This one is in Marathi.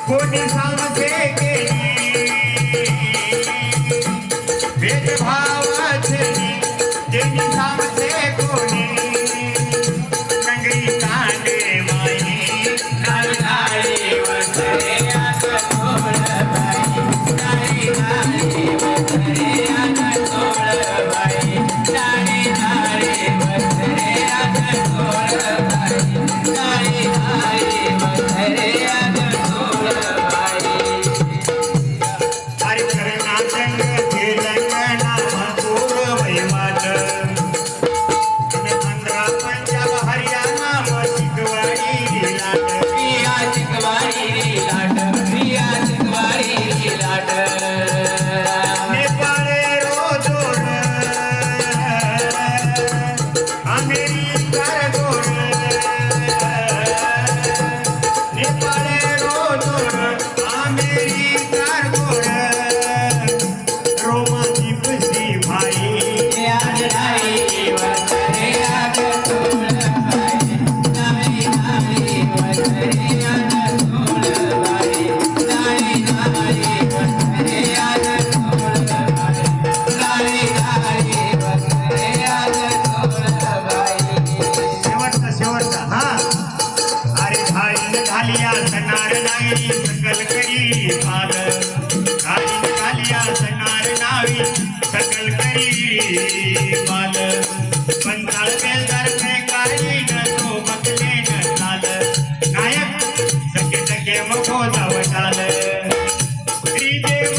कोणी सांगते केली भेदभावाचे त्यांनी सांगते कोणी नगरी कांडे माई नारळाळे वसरे आता तोळ बाई नारळाळे वसरे आता तोळ बाई नारळाळे वसरे आता तोळ बाई नारळाळे वसरे आता तोळ बाई अरे कर्नाटक तेलंगणा मथुर वैवाट आंध्र पंजाब हरियाणा चिकवाडी लाट प्रिया चिकवाडी लाट प्रिया चिकवाडी लाट नेपाळ रोजोर अमेरिका गोर नेपाळ रोजोर अमेरिका गोर रोमाची पसी भाई नारळाळे वसरे आता तोळ बाई नारळाळे वसरे आता तोळ बाई नारळाळे वसरे आता तोळ बाई नारळाळे वसरे आता तोळ बाई शेवटचा हा अरे घालीन घालिया सनार नागरी सकल करी पाल घालीन घालिया सनार नावी सकल करी पाल पंचाळ बेलदार फेकाळी न तो बदले न चाल नायक सखे सखे मगो जाव चाल श्रीदेव